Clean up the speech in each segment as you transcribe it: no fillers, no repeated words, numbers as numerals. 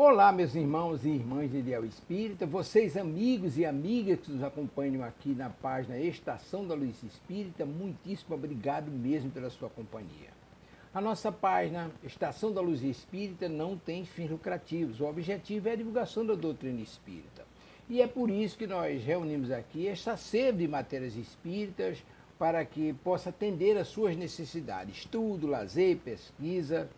Olá, meus irmãos e irmãs de Ideal Espírita, vocês amigos e amigas que nos acompanham aqui na página Estação da Luz Espírita, muitíssimo obrigado mesmo pela sua companhia. A nossa página Estação da Luz Espírita não tem fins lucrativos, o objetivo é a divulgação da doutrina espírita. E é por isso que nós reunimos aqui esta sede de matérias espíritas para que possa atender às suas necessidades, estudo, lazer, pesquisa.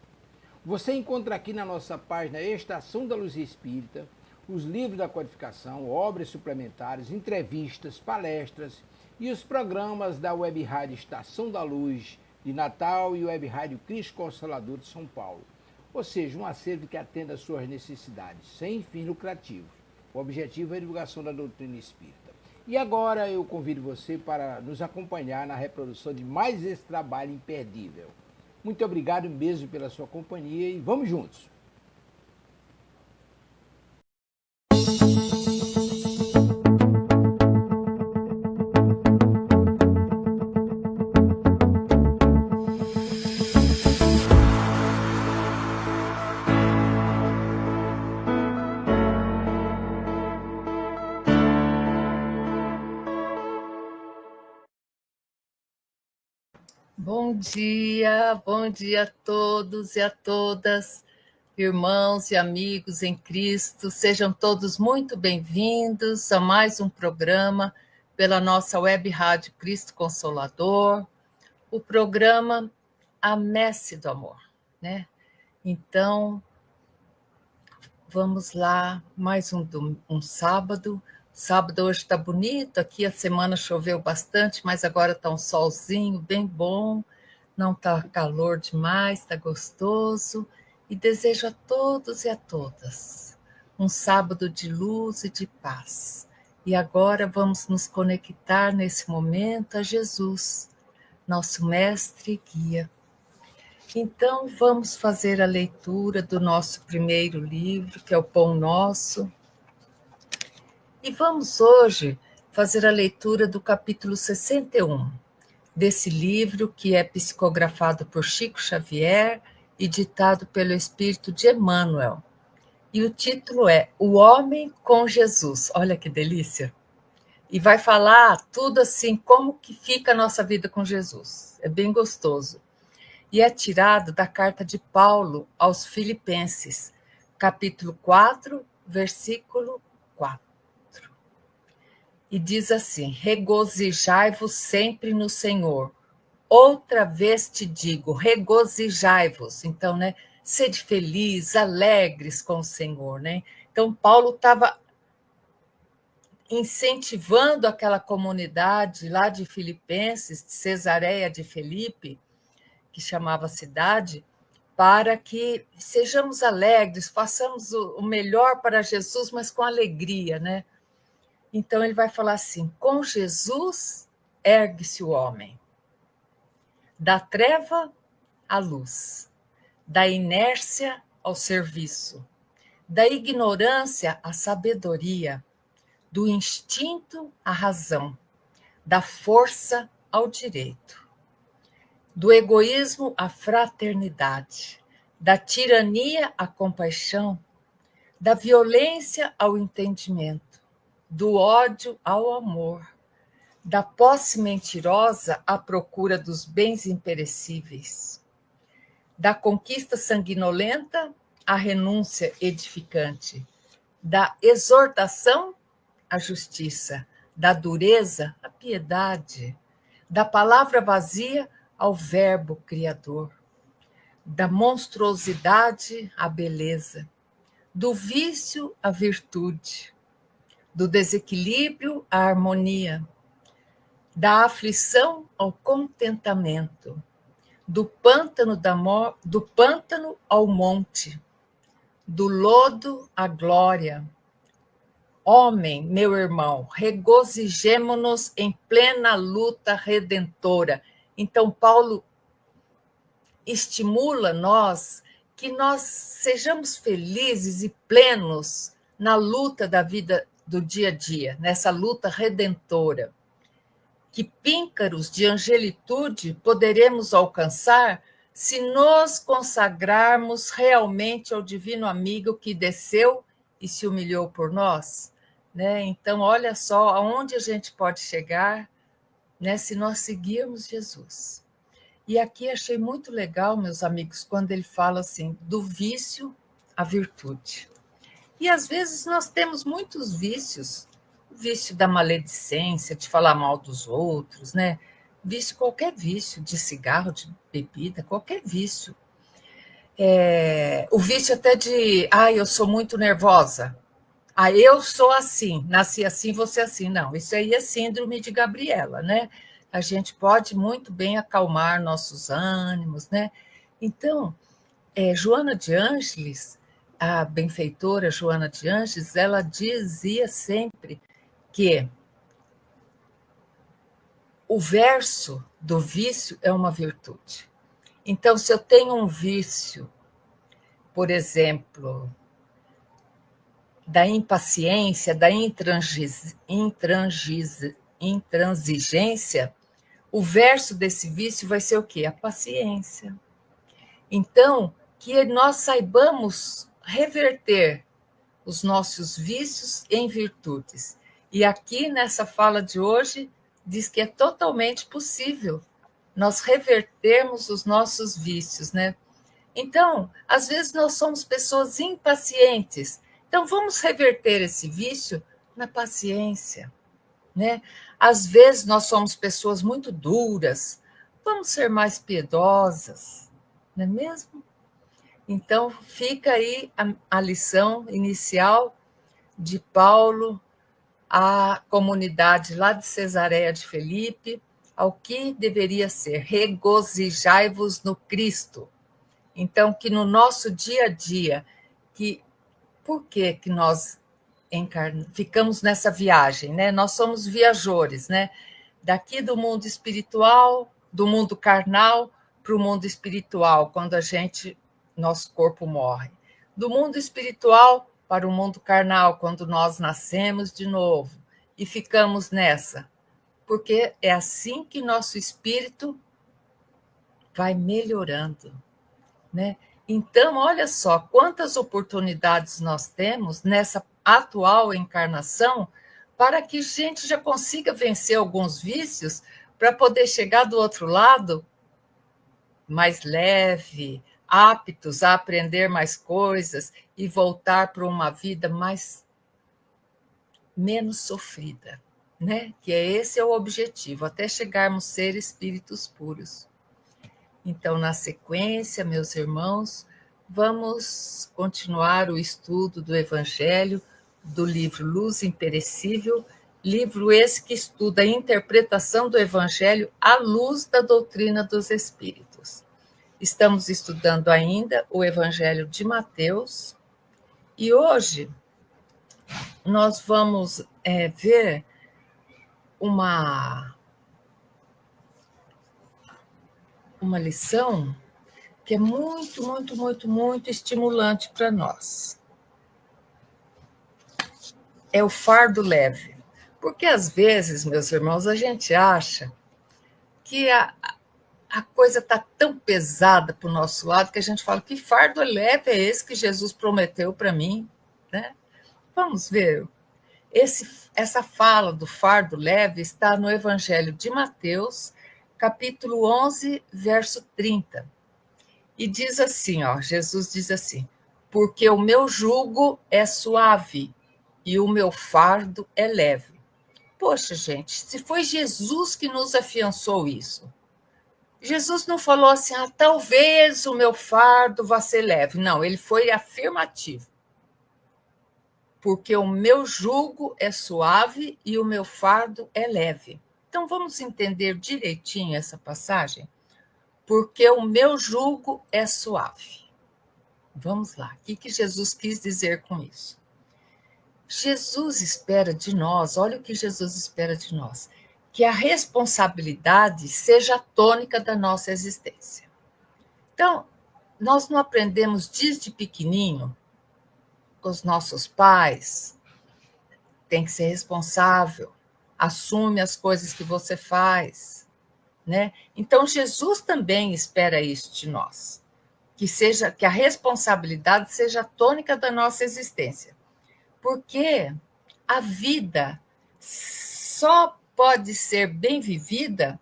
Você encontra aqui na nossa página Estação da Luz Espírita os livros da codificação, obras suplementares, entrevistas, palestras e os programas da Web Rádio Estação da Luz de Natal e Web Rádio Cristo Consolador de São Paulo. Ou seja, um acervo que atenda às suas necessidades, sem fins lucrativos. O objetivo é a divulgação da doutrina espírita. E agora eu convido você para nos acompanhar na reprodução de mais esse trabalho imperdível. Muito obrigado mesmo pela sua companhia e vamos juntos! Bom dia a todos e a todas, irmãos e amigos em Cristo. Sejam todos muito bem-vindos a mais um programa pela nossa Web Rádio Cristo Consolador, o programa A Messe do Amor, né? Então, vamos lá, mais um sábado. Sábado hoje está bonito, aqui a semana choveu bastante, mas agora está um solzinho bem bom, não está calor demais, está gostoso. E desejo a todos e a todas um sábado de luz e de paz. E agora vamos nos conectar nesse momento a Jesus, nosso mestre e guia. Então, vamos fazer a leitura do nosso primeiro livro, que é o Pão Nosso. E vamos hoje fazer a leitura do capítulo 61, desse livro que é psicografado por Chico Xavier e ditado pelo Espírito de Emmanuel. E o título é O Homem com Jesus. Olha que delícia! E vai falar tudo assim, como que fica a nossa vida com Jesus. É bem gostoso. E é tirado da carta de Paulo aos Filipenses, capítulo 4, versículo 4. E diz assim: regozijai-vos sempre no Senhor. Outra vez te digo, regozijai-vos. Então, né, sede feliz, alegres com o Senhor, né? Então, Paulo estava incentivando aquela comunidade lá de Filipenses, de Cesareia de Filipe, que chamava a cidade, para que sejamos alegres, façamos o melhor para Jesus, mas com alegria, né? Então ele vai falar assim: com Jesus ergue-se o homem, da treva à luz, da inércia ao serviço, da ignorância à sabedoria, do instinto à razão, da força ao direito, do egoísmo à fraternidade, da tirania à compaixão, da violência ao entendimento, do ódio ao amor, da posse mentirosa à procura dos bens imperecíveis, da conquista sanguinolenta à renúncia edificante, da exortação à justiça, da dureza à piedade, da palavra vazia ao verbo criador, da monstruosidade à beleza, do vício à virtude, do desequilíbrio à harmonia, da aflição ao contentamento, do pântano ao monte, do lodo à glória. Homem, meu irmão, regozijemo-nos em plena luta redentora. Então, Paulo estimula que nós sejamos felizes e plenos na luta da vida do dia a dia, nessa luta redentora. Que píncaros de angelitude poderemos alcançar se nos consagrarmos realmente ao divino amigo que desceu e se humilhou por nós, né? Então, olha só aonde a gente pode chegar, né, se nós seguirmos Jesus. E aqui achei muito legal, meus amigos, quando ele fala assim, do vício à virtude. E às vezes nós temos muitos vícios, o vício da maledicência, de falar mal dos outros, né? Vício, qualquer vício, de cigarro, de bebida, qualquer vício. O vício até de, eu sou muito nervosa. Eu sou assim, nasci assim, você assim. Não, isso aí é síndrome de Gabriela, né? A gente pode muito bem acalmar nossos ânimos, né? Então, Joana de Ângeles, a benfeitora Joana de Ângeles, ela dizia sempre que o verso do vício é uma virtude. Então, se eu tenho um vício, por exemplo, da impaciência, da intransigência, o verso desse vício vai ser o quê? A paciência. Então, que nós saibamos reverter os nossos vícios em virtudes. E aqui, nessa fala de hoje, diz que é totalmente possível nós revertermos os nossos vícios, né? Então, às vezes nós somos pessoas impacientes. Então, vamos reverter esse vício na paciência, né? Às vezes nós somos pessoas muito duras. Vamos ser mais piedosas, não é mesmo? Então, fica aí a lição inicial de Paulo à comunidade lá de Cesareia de Filipe, ao que deveria ser: regozijai-vos no Cristo. Então, que no nosso dia a dia, por que nós ficamos nessa viagem, né? Nós somos viajores, né? Daqui do mundo espiritual, do mundo carnal, para o mundo espiritual, quando nosso corpo morre. Do mundo espiritual para o mundo carnal, quando nós nascemos de novo. E ficamos nessa. Porque é assim que nosso espírito vai melhorando, né? Então, olha só quantas oportunidades nós temos nessa atual encarnação para que a gente já consiga vencer alguns vícios para poder chegar do outro lado mais leve, aptos a aprender mais coisas e voltar para uma vida menos sofrida, né? Que esse é o objetivo, até chegarmos a ser espíritos puros. Então, na sequência, meus irmãos, vamos continuar o estudo do Evangelho, do livro Luz Imperecível, livro esse que estuda a interpretação do Evangelho à luz da doutrina dos Espíritos. Estamos estudando ainda o Evangelho de Mateus e hoje nós vamos ver uma lição que é muito, muito, muito, muito estimulante para nós. É o fardo leve. Porque, às vezes, meus irmãos, a gente acha que a coisa está tão pesada para o nosso lado que a gente fala: que fardo leve é esse que Jesus prometeu para mim? Né? Vamos ver. Essa fala do fardo leve está no Evangelho de Mateus, capítulo 11, verso 30. E diz assim, Jesus diz assim: porque o meu jugo é suave e o meu fardo é leve. Poxa, gente, se foi Jesus que nos afiançou isso. Jesus não falou assim, talvez o meu fardo vá ser leve. Não, ele foi afirmativo. Porque o meu jugo é suave e o meu fardo é leve. Então, vamos entender direitinho essa passagem? Porque o meu jugo é suave. Vamos lá, o que Jesus quis dizer com isso? Jesus espera de nós, olha o que Jesus espera de nós, que a responsabilidade seja a tônica da nossa existência. Então, nós não aprendemos desde pequenininho com os nossos pais, tem que ser responsável, assume as coisas que você faz, né? Então, Jesus também espera isso de nós, que a responsabilidade seja a tônica da nossa existência. Porque a vida só pode ser bem vivida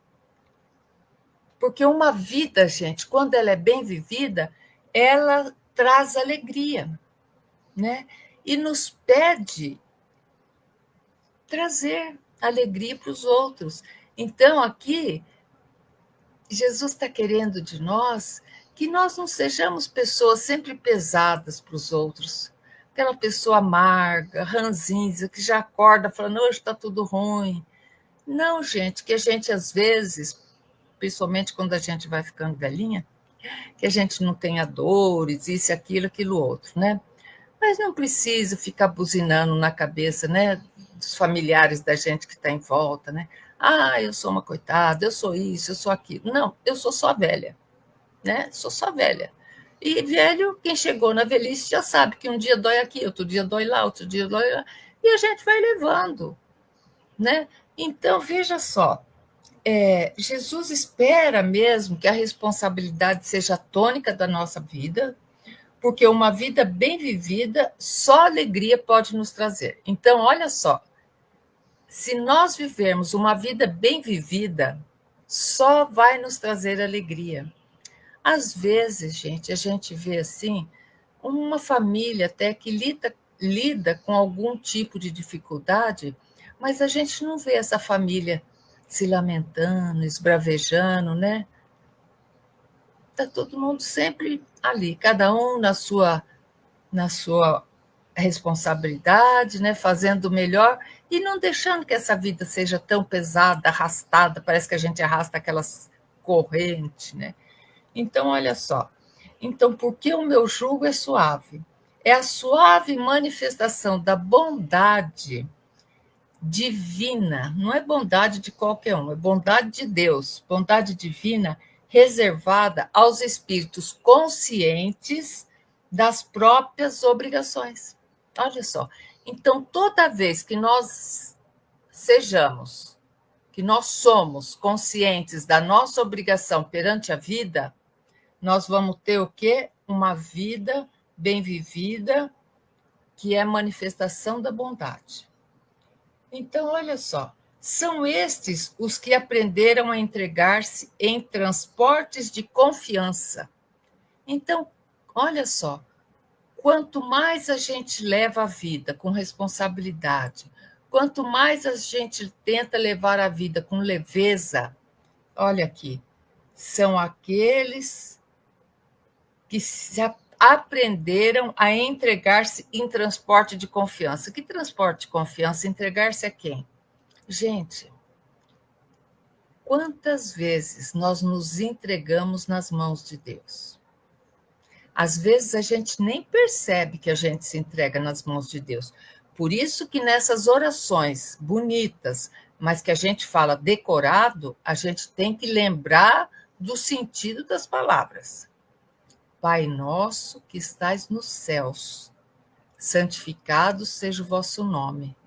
porque uma vida, gente, quando ela é bem vivida, ela traz alegria, né? E nos pede trazer alegria para os outros. Então, aqui, Jesus está querendo de nós que nós não sejamos pessoas sempre pesadas para os outros. Aquela pessoa amarga, ranzinza, que já acorda falando, hoje está tudo ruim. Não, gente, que a gente, às vezes, principalmente quando a gente vai ficando velhinha, que a gente não tenha dores, isso, aquilo, aquilo outro, né? Mas não precisa ficar buzinando na cabeça, né, dos familiares da gente que está em volta, né? Ah, eu sou uma coitada, eu sou isso, eu sou aquilo. Não, eu sou só velha, né? Sou só velha. E velho, quem chegou na velhice já sabe que um dia dói aqui, outro dia dói lá, outro dia dói lá, e a gente vai levando, né? Então, veja só, Jesus espera mesmo que a responsabilidade seja a tônica da nossa vida, porque uma vida bem vivida, só alegria pode nos trazer. Então, olha só, se nós vivermos uma vida bem vivida, só vai nos trazer alegria. Às vezes, gente, a gente vê assim, uma família até que lida com algum tipo de dificuldade, mas a gente não vê essa família se lamentando, esbravejando, né? Está todo mundo sempre ali, cada um na sua responsabilidade, né, fazendo o melhor e não deixando que essa vida seja tão pesada, arrastada, parece que a gente arrasta aquelas correntes, né? Então, olha só. Então, por que o meu jugo é suave? É a suave manifestação da bondade divina, não é bondade de qualquer um, é bondade de Deus, bondade divina reservada aos espíritos conscientes das próprias obrigações. Olha só. Então, toda vez que que nós somos conscientes da nossa obrigação perante a vida, nós vamos ter o quê? Uma vida bem vivida, que é manifestação da bondade. Então, olha só, são estes os que aprenderam a entregar-se em transportes de confiança. Então, olha só, quanto mais a gente leva a vida com responsabilidade, quanto mais a gente tenta levar a vida com leveza, olha aqui, são aqueles que aprenderam a entregar-se em transporte de confiança. Que transporte de confiança? Entregar-se a quem? Gente, quantas vezes nós nos entregamos nas mãos de Deus? Às vezes a gente nem percebe que a gente se entrega nas mãos de Deus. Por isso que nessas orações bonitas, mas que a gente fala decorado, a gente tem que lembrar do sentido das palavras. Pai nosso que estais nos céus, santificado seja o vosso nome.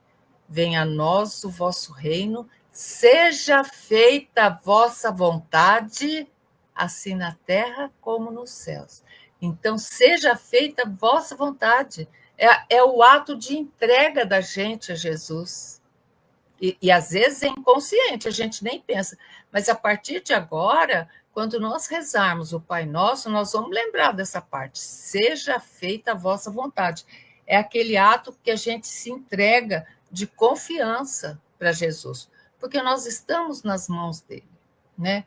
Venha a nós o vosso reino, seja feita a vossa vontade, assim na terra como nos céus. Então, seja feita a vossa vontade. É o ato de entrega da gente a Jesus. E às vezes é inconsciente, a gente nem pensa. Mas a partir de agora, quando nós rezarmos o Pai Nosso, nós vamos lembrar dessa parte. Seja feita a vossa vontade. É aquele ato que a gente se entrega de confiança para Jesus, porque nós estamos nas mãos dele, né?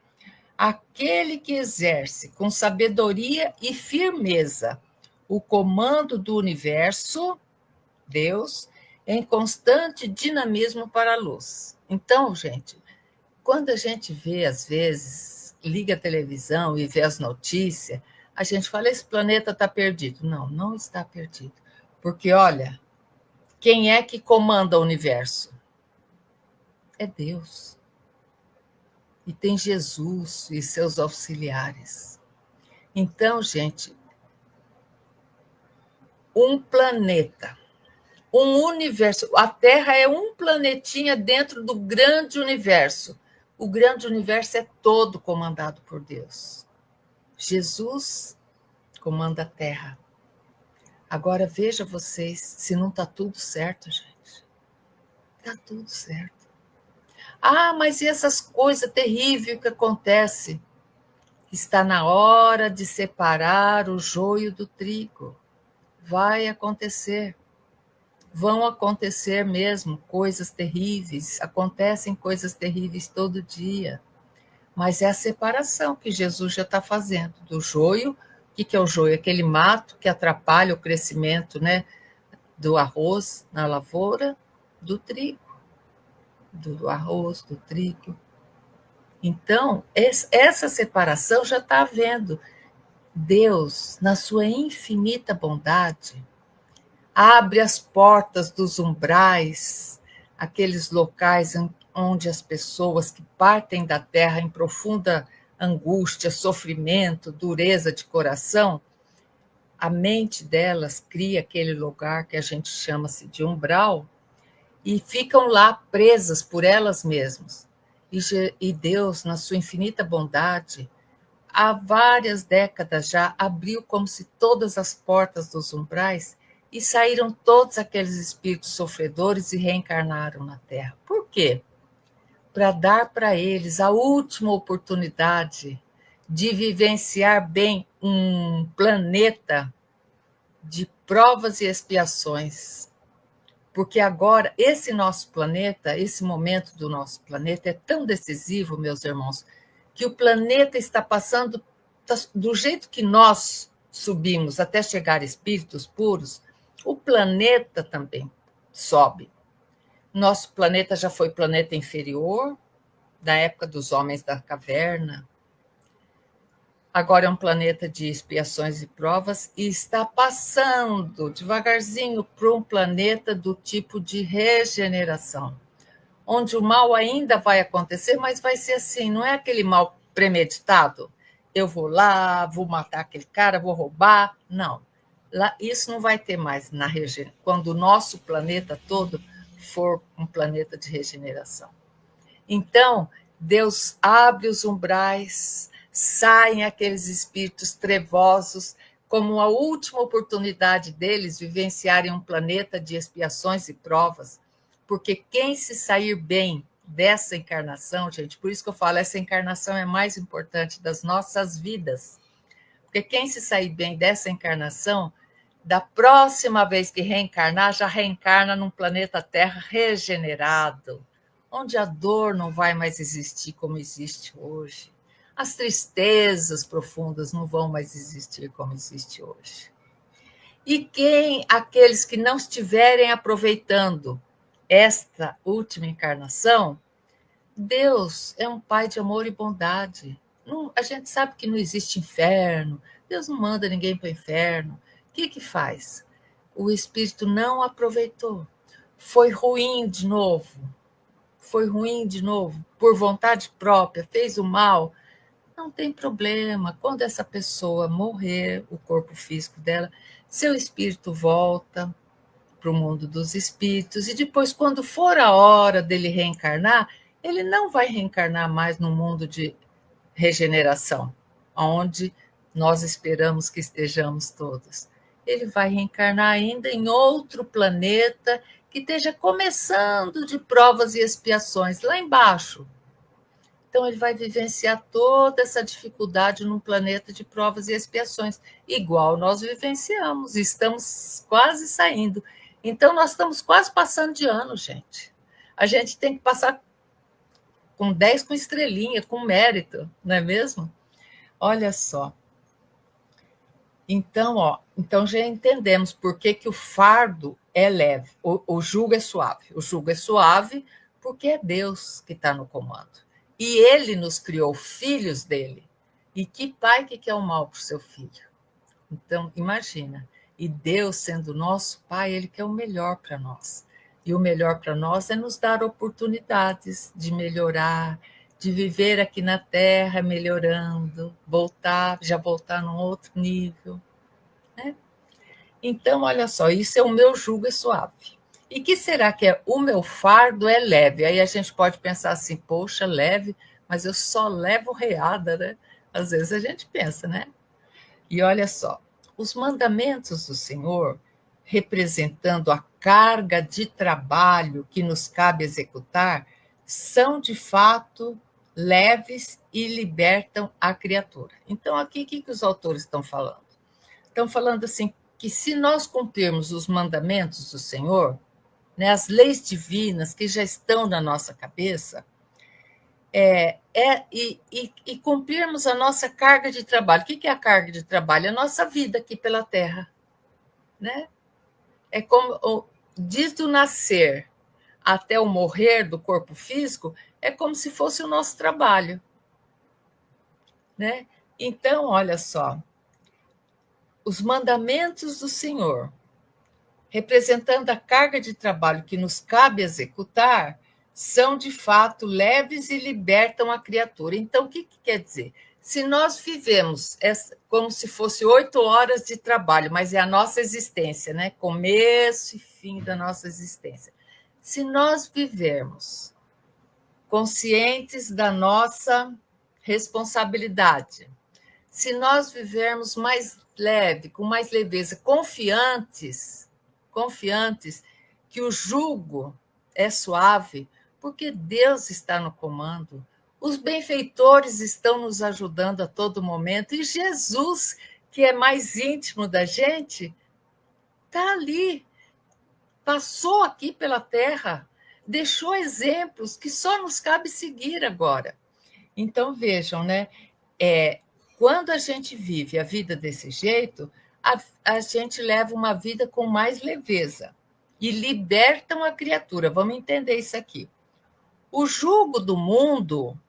Aquele que exerce com sabedoria e firmeza o comando do universo, Deus, em constante dinamismo para a luz. Então, gente, quando a gente vê, às vezes, liga a televisão e vê as notícias, a gente fala, esse planeta está perdido. Não, não está perdido. Porque, olha, quem é que comanda o universo? É Deus. E tem Jesus e seus auxiliares. Então, gente, um planeta, um universo. A Terra é um planetinha dentro do grande universo. O grande universo é todo comandado por Deus. Jesus comanda a Terra. Agora veja vocês se não está tudo certo, gente. Está tudo certo. Ah, mas e essas coisas terríveis que acontecem? Está na hora de separar o joio do trigo. Vai acontecer. Vão acontecer mesmo coisas terríveis. Acontecem coisas terríveis todo dia. Mas é a separação que Jesus já está fazendo do joio. O que é o joio? Aquele mato que atrapalha o crescimento, né, do arroz na lavoura, do trigo. Do arroz, do trigo. Então, essa separação já está havendo. Deus, na sua infinita bondade, abre as portas dos umbrais, aqueles locais onde as pessoas que partem da terra em profunda angústia, sofrimento, dureza de coração, a mente delas cria aquele lugar que a gente chama-se de umbral e ficam lá presas por elas mesmas. E Deus, na sua infinita bondade, há várias décadas já abriu como se todas as portas dos umbrais e saíram todos aqueles espíritos sofredores e reencarnaram na Terra. Por quê? Para dar para eles a última oportunidade de vivenciar bem um planeta de provas e expiações. Porque agora, esse nosso planeta, esse momento do nosso planeta é tão decisivo, meus irmãos, que o planeta está passando do jeito que nós subimos até chegar a espíritos puros, o planeta também sobe. Nosso planeta já foi planeta inferior, da época dos homens da caverna. Agora é um planeta de expiações e provas e está passando devagarzinho para um planeta do tipo de regeneração, onde o mal ainda vai acontecer, mas vai ser assim, não é aquele mal premeditado. Eu vou lá, vou matar aquele cara, vou roubar. Não. Lá, isso não vai ter mais na regeneração, quando o nosso planeta todo for um planeta de regeneração. Então, Deus abre os umbrais, saem aqueles espíritos trevosos, como a última oportunidade deles vivenciarem um planeta de expiações e provas, porque quem se sair bem dessa encarnação, gente, por isso que eu falo, essa encarnação é mais importante das nossas vidas, porque quem se sair bem dessa encarnação, da próxima vez que reencarnar, já reencarna num planeta Terra regenerado, onde a dor não vai mais existir como existe hoje. As tristezas profundas não vão mais existir como existe hoje. E aqueles que não estiverem aproveitando esta última encarnação, Deus é um Pai de amor e bondade. A gente sabe que não existe inferno, Deus não manda ninguém para o inferno. O que faz? O espírito não aproveitou. Foi ruim de novo, por vontade própria, fez o mal. Não tem problema. Quando essa pessoa morrer, o corpo físico dela, seu espírito volta para o mundo dos espíritos e depois, quando for a hora dele reencarnar, ele não vai reencarnar mais no mundo de regeneração, onde nós esperamos que estejamos todos. Ele vai reencarnar ainda em outro planeta que esteja começando de provas e expiações, lá embaixo. Então, ele vai vivenciar toda essa dificuldade num planeta de provas e expiações, igual nós vivenciamos, e estamos quase saindo. Então, nós estamos quase passando de ano, gente. A gente tem que passar com 10 com estrelinha, com mérito, não é mesmo? Olha só. Então já entendemos por que o fardo é leve, o jugo é suave. O jugo é suave porque é Deus que está no comando. E ele nos criou filhos dele. E que pai que quer o mal para o seu filho? Então, imagina. E Deus, sendo nosso pai, ele quer o melhor para nós. E o melhor para nós é nos dar oportunidades de melhorar, de viver aqui na Terra melhorando, já voltar num outro nível. Né? Então, olha só, isso é o meu jugo é suave. E que será que é o meu fardo é leve? Aí a gente pode pensar assim, poxa, leve, mas eu só levo reada, né? Às vezes a gente pensa, né? E olha só, os mandamentos do Senhor, representando a carga de trabalho que nos cabe executar, são de fato leves e libertam a criatura. Então, aqui, o que os autores estão falando? Estão falando assim, que se nós cumprirmos os mandamentos do Senhor, né, as leis divinas que já estão na nossa cabeça, e cumprirmos a nossa carga de trabalho. O que é a carga de trabalho? A nossa vida aqui pela Terra. Né? É como, desde o nascer até o morrer do corpo físico, é como se fosse o nosso trabalho. Né? Então, olha só, os mandamentos do Senhor, representando a carga de trabalho que nos cabe executar, são de fato leves e libertam a criatura. Então, o que quer dizer? Se nós vivemos como se fosse 8 horas de trabalho, mas é a nossa existência, né? Começo e fim da nossa existência. Se nós vivermos conscientes da nossa responsabilidade, se nós vivermos mais leve, com mais leveza, confiantes que o jugo é suave, porque Deus está no comando. Os benfeitores estão nos ajudando a todo momento, e Jesus, que é mais íntimo da gente, está ali, passou aqui pela terra, deixou exemplos que só nos cabe seguir agora. Então, vejam, né? Quando a gente vive a vida desse jeito, a gente leva uma vida com mais leveza e libertam a criatura. Vamos entender isso aqui. O jugo do mundo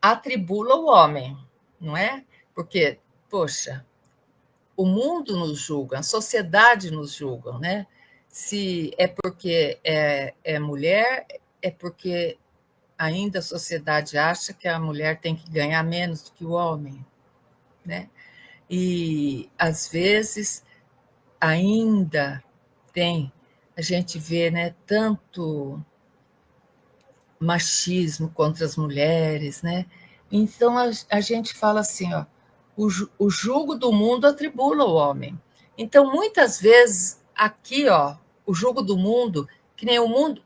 atribula o homem, não é? Porque, poxa, o mundo nos julga, a sociedade nos julga, né? Se é porque é mulher, é porque ainda a sociedade acha que a mulher tem que ganhar menos do que o homem, né? E, às vezes, ainda a gente vê, né, tanto machismo contra as mulheres, né? Então, a gente fala assim, ó, o jugo do mundo atribula o homem. Então, muitas vezes, aqui, ó, o jugo do mundo, que nem o mundo...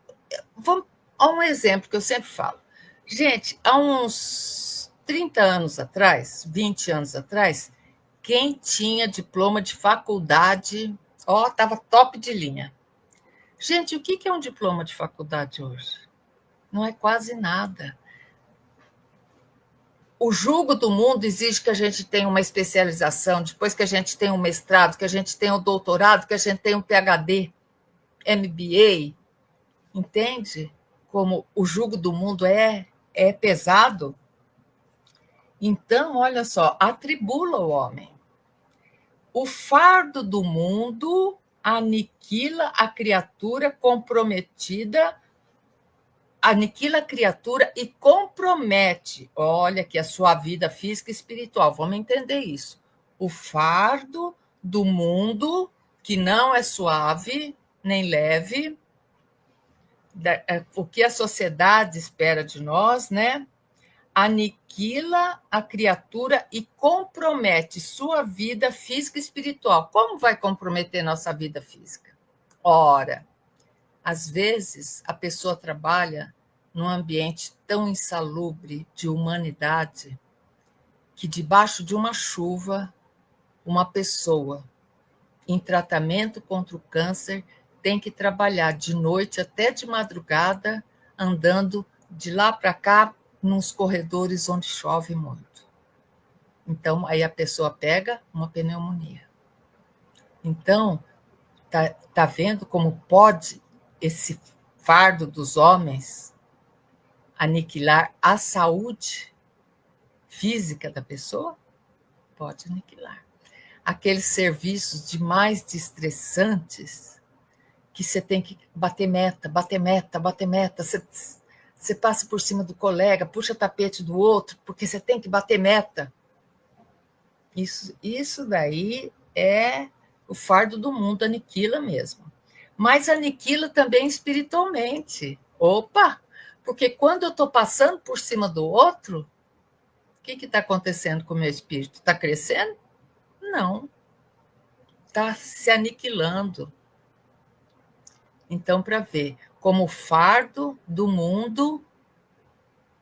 Vamos a um exemplo que eu sempre falo. Gente, há uns 30 anos atrás, 20 anos atrás, quem tinha diploma de faculdade, ó, estava top de linha. Gente, o que é um diploma de faculdade hoje? Não é quase nada. O jugo do mundo exige que a gente tenha uma especialização, depois que a gente tenha um mestrado, que a gente tenha um doutorado, que a gente tenha um PhD, MBA. Entende? Como o jugo do mundo é pesado. Então, olha só, atribula o homem. O fardo do mundo aniquila a criatura comprometida, aniquila a criatura e compromete, olha, que a sua vida física e espiritual. Vamos entender isso. O fardo do mundo, que não é suave nem leve, o que a sociedade espera de nós, né? Aniquila a criatura e compromete sua vida física e espiritual. Como vai comprometer nossa vida física? Ora, às vezes a pessoa trabalha num ambiente tão insalubre de humanidade que debaixo de uma chuva, uma pessoa em tratamento contra o câncer tem que trabalhar de noite até de madrugada, andando de lá para cá, nos corredores onde chove muito. Então, aí a pessoa pega uma pneumonia. Então, tá vendo como pode esse fardo dos homens aniquilar a saúde física da pessoa? Pode aniquilar. Aqueles serviços demais de estressantes que você tem que bater meta. Você passa por cima do colega, puxa tapete do outro, porque você tem que bater meta. Isso daí é o fardo do mundo, aniquila mesmo. Mas aniquila também espiritualmente. Opa! Porque quando eu estou passando por cima do outro, o que está acontecendo com o meu espírito? Está crescendo? Não. Está se aniquilando. Então, para ver como o fardo do mundo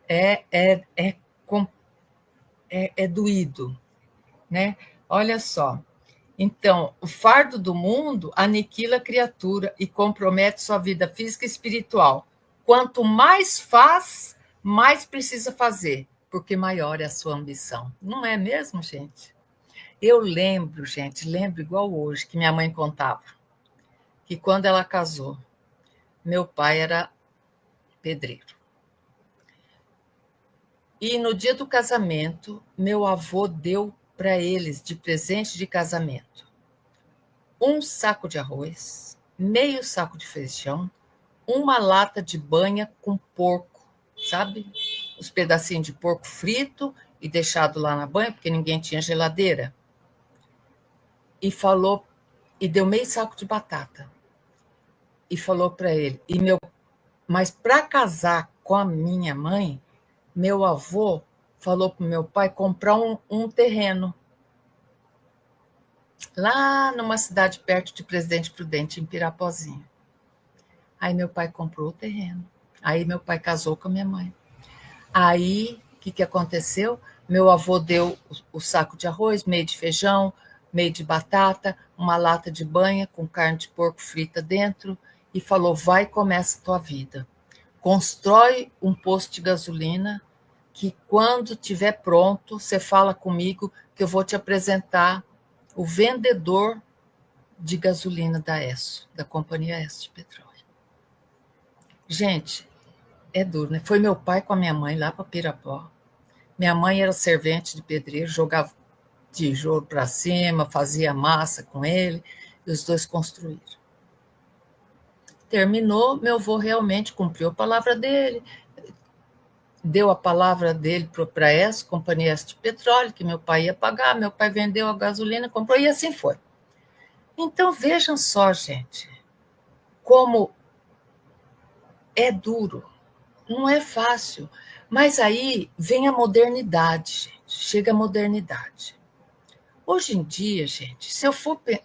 é doído, né? Olha só. Então, o fardo do mundo aniquila a criatura e compromete sua vida física e espiritual. Quanto mais faz, mais precisa fazer, porque maior é a sua ambição. Não é mesmo, gente? Eu lembro, gente, lembro igual hoje, que minha mãe contava, que quando ela casou, meu pai era pedreiro. E no dia do casamento, meu avô deu para eles de presente de casamento um saco de arroz, meio saco de feijão, uma lata de banha com porco, sabe? Os pedacinhos de porco frito e deixado lá na banha, porque ninguém tinha geladeira. E falou, e deu meio saco de batata. E falou para ele, mas para casar com a minha mãe, meu avô falou para o meu pai comprar um terreno lá numa cidade perto de Presidente Prudente, em Pirapozinho. Aí meu pai comprou o terreno. Aí meu pai casou com a minha mãe. Aí, o que aconteceu? Meu avô deu o saco de arroz, meio de feijão, meio de batata, uma lata de banha com carne de porco frita dentro e falou, vai e começa a tua vida. Constrói um posto de gasolina que quando estiver pronto, você fala comigo que eu vou te apresentar o vendedor de gasolina da ESSO, da Companhia ESSO de Petróleo. Gente, é duro, né? Foi meu pai com a minha mãe lá para Pirapó. Minha mãe era servente de pedreiro, jogava tijolo para cima, fazia massa com ele, e os dois construíram. Terminou, meu avô realmente cumpriu a palavra dele, deu a palavra dele para essa Companhia ESSO de Petróleo, que meu pai ia pagar, meu pai vendeu a gasolina, comprou, e assim foi. Então, vejam só, gente, como é duro, não é fácil. Mas aí vem a modernidade, gente. Chega a modernidade. Hoje em dia, gente,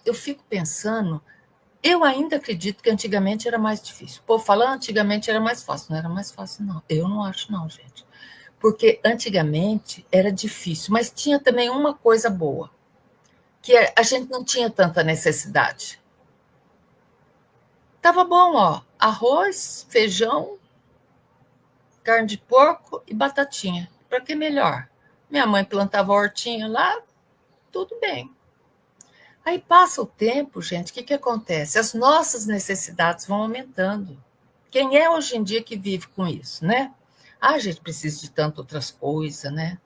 eu fico pensando, eu ainda acredito que antigamente era mais difícil. O povo fala, antigamente era mais fácil. Não era mais fácil, não. Eu não acho, não, gente. Porque antigamente era difícil, mas tinha também uma coisa boa, que a gente não tinha tanta necessidade. Tava bom, ó, arroz, feijão, carne de porco e batatinha. Para que melhor? Minha mãe plantava hortinha lá, tudo bem. Aí passa o tempo, gente, o que acontece? As nossas necessidades vão aumentando. Quem é hoje em dia que vive com isso, né? Ah, a gente precisa de tantas outras coisas, né?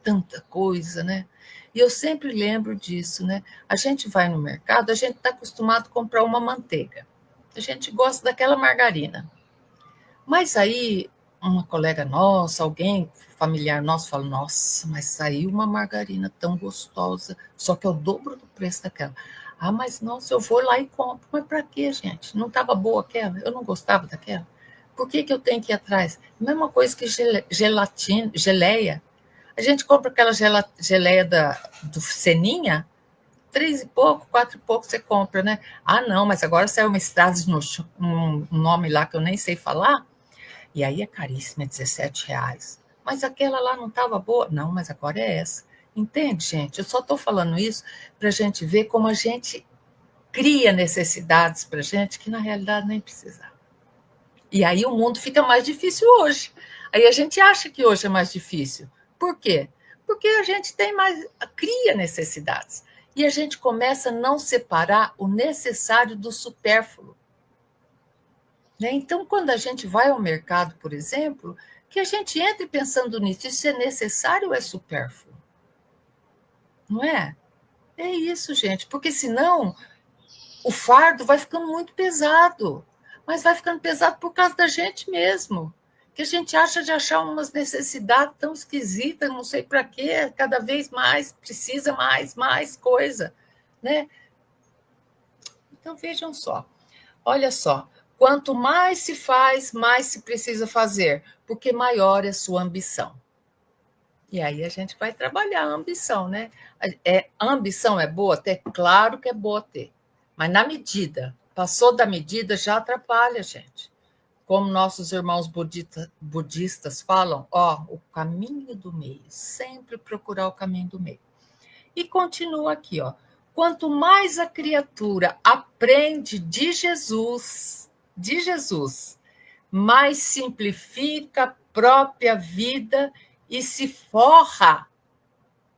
Tanta coisa, né? E eu sempre lembro disso, né? A gente vai no mercado, a gente está acostumado a comprar uma manteiga. A gente gosta daquela margarina. Mas aí, uma colega nossa, alguém familiar nosso, fala, nossa, mas saiu uma margarina tão gostosa, só que é o dobro do preço daquela. Ah, mas nossa, eu vou lá e compro. Mas para quê, gente? Não estava boa aquela? Eu não gostava daquela? Por que eu tenho que ir atrás? Mesma coisa que gelatina, geleia. A gente compra aquela geleia do Seninha, 3 e pouco, 4 e pouco você compra, né? Ah, não, mas agora saiu uma Stasi, um nome lá que eu nem sei falar, e aí é caríssima, é R$17. Mas aquela lá não estava boa? Não, mas agora é essa. Entende, gente? Eu só estou falando isso para a gente ver como a gente cria necessidades para a gente que na realidade nem precisava. E aí o mundo fica mais difícil hoje. Aí a gente acha que hoje é mais difícil. Por quê? Porque a gente tem mais, cria necessidades. E a gente começa a não separar o necessário do supérfluo. Né? Então, quando a gente vai ao mercado, por exemplo, que a gente entre pensando nisso, isso é necessário ou é supérfluo? Não é? É isso, gente, porque senão o fardo vai ficando muito pesado, mas vai ficando pesado por causa da gente mesmo, que a gente acha de achar umas necessidades tão esquisitas, não sei para quê, cada vez mais, precisa mais coisa, né? Então, vejam só, olha só, Quanto mais se faz, mais se precisa fazer, porque maior é sua ambição. E aí a gente vai trabalhar a ambição, né? A ambição é boa ter? Claro que é boa ter. Mas na medida, passou da medida, já atrapalha, gente. Como nossos irmãos budistas falam, o caminho do meio, sempre procurar o caminho do meio. E continua aqui, quanto mais a criatura aprende de Jesus, mais simplifica a própria vida e se forra,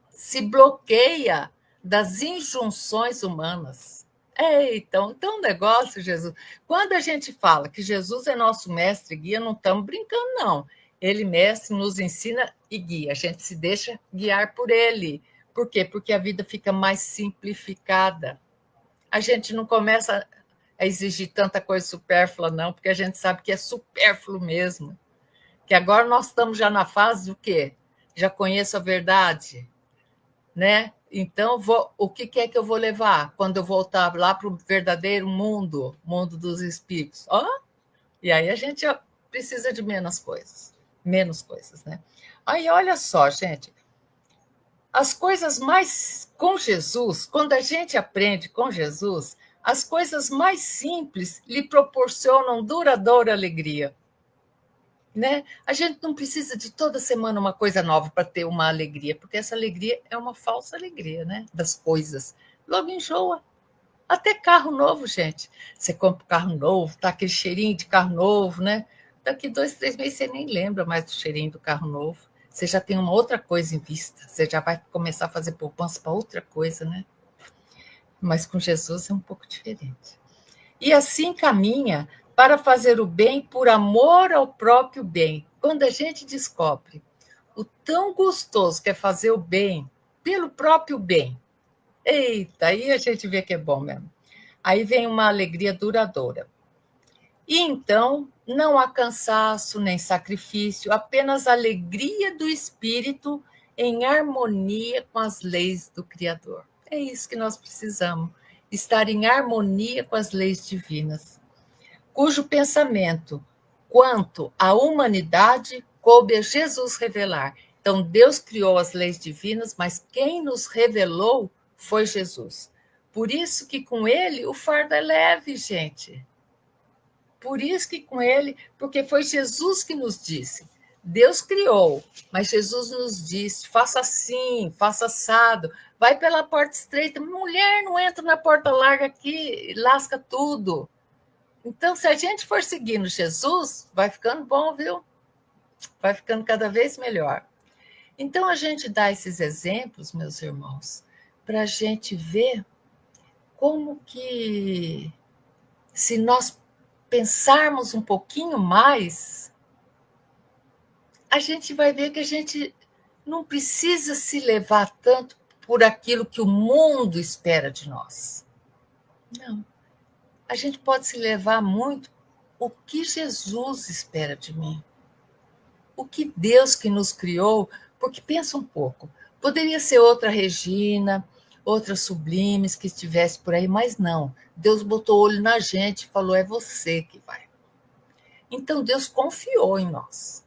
se bloqueia das injunções humanas. Eita, então um negócio, Jesus. Quando a gente fala que Jesus é nosso mestre e guia, não estamos brincando, não. Ele, mestre, nos ensina e guia. A gente se deixa guiar por ele. Por quê? Porque a vida fica mais simplificada. A gente não começa a exigir tanta coisa supérflua, não, porque a gente sabe que é supérfluo mesmo. Que agora nós estamos já na fase do quê? Já conheço a verdade, né? Então, o que é que eu vou levar quando eu voltar lá para o verdadeiro mundo dos espíritos? E aí a gente precisa de menos coisas, né? Aí, olha só, gente, as coisas mais com Jesus, quando a gente aprende com Jesus, as coisas mais simples lhe proporcionam duradoura alegria. Né? A gente não precisa de toda semana uma coisa nova para ter uma alegria, porque essa alegria é uma falsa alegria, né? Das coisas. Logo enjoa. Até carro novo, gente. Você compra um carro novo, tá aquele cheirinho de carro novo, né? Daqui 2, 3 meses você nem lembra mais do cheirinho do carro novo. Você já tem uma outra coisa em vista. Você já vai começar a fazer poupança para outra coisa, né? Mas com Jesus é um pouco diferente. E assim caminha para fazer o bem por amor ao próprio bem. Quando a gente descobre o tão gostoso que é fazer o bem pelo próprio bem, eita, aí a gente vê que é bom mesmo. Aí vem uma alegria duradoura. E então não há cansaço nem sacrifício, apenas alegria do espírito em harmonia com as leis do Criador. É isso que nós precisamos, estar em harmonia com as leis divinas, cujo pensamento quanto à humanidade coube a Jesus revelar. Então, Deus criou as leis divinas, mas quem nos revelou foi Jesus. Por isso que com ele o fardo é leve, gente. Por isso que com ele, porque foi Jesus que nos disse. Deus criou, mas Jesus nos disse, faça assim, faça assado, vai pela porta estreita. Mulher, não entra na porta larga aqui, lasca tudo. Então, se a gente for seguindo Jesus, vai ficando bom, viu? Vai ficando cada vez melhor. Então, a gente dá esses exemplos, meus irmãos, para a gente ver como que, se nós pensarmos um pouquinho mais, a gente vai ver que a gente não precisa se levar tanto por aquilo que o mundo espera de nós. Não. A gente pode se levar muito o que Jesus espera de mim. O que Deus que nos criou, porque pensa um pouco, poderia ser outra Regina, outras sublimes que estivesse por aí, mas não. Deus botou o olho na gente e falou, é você que vai. Então Deus confiou em nós.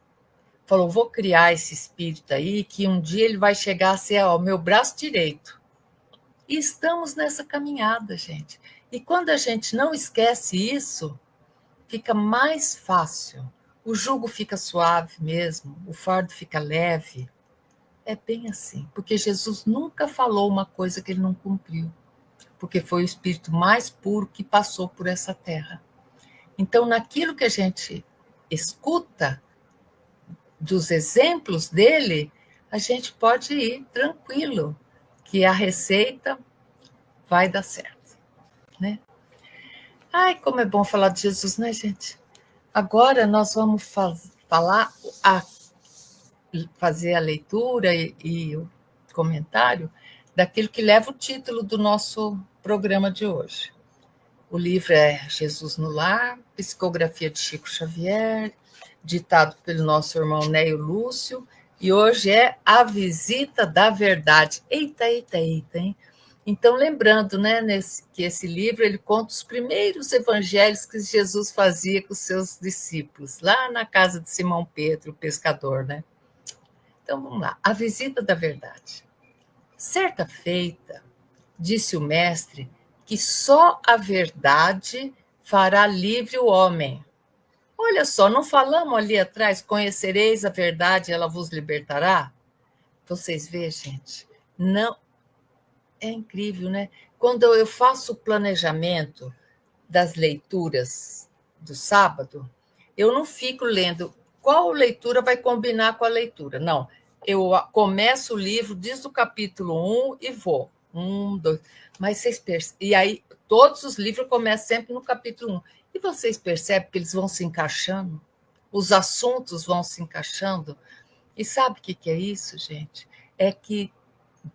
Falou, vou criar esse espírito aí, que um dia ele vai chegar a ser o meu braço direito. E estamos nessa caminhada, gente. E quando a gente não esquece isso, fica mais fácil. O jugo fica suave mesmo, o fardo fica leve. É bem assim, porque Jesus nunca falou uma coisa que ele não cumpriu, porque foi o espírito mais puro que passou por essa terra. Então, naquilo que a gente escuta dos exemplos dele, a gente pode ir tranquilo, que a receita vai dar certo, né? Ai, como é bom falar de Jesus, né, gente? Agora nós vamos fazer a leitura e o comentário daquilo que leva o título do nosso programa de hoje. O livro é Jesus no Lar, psicografia de Chico Xavier, ditado pelo nosso irmão Neio Lúcio, e hoje é A Visita da Verdade. Eita, hein? Então, lembrando, né, que esse livro ele conta os primeiros evangelhos que Jesus fazia com os seus discípulos, lá na casa de Simão Pedro, o pescador, né? Então, vamos lá. A visita da verdade. Certa feita, disse o mestre que só a verdade fará livre o homem. Olha só, não falamos ali atrás, conhecereis a verdade e ela vos libertará? Vocês veem, gente, não é incrível, né? Quando eu faço o planejamento das leituras do sábado, eu não fico lendo qual leitura vai combinar com a leitura. Não, eu começo o livro desde o capítulo 1 e vou. 1, 2. Mas vocês percebem. E aí, todos os livros começam sempre no capítulo 1. E vocês percebem que eles vão se encaixando? Os assuntos vão se encaixando? E sabe o que é isso, gente? É que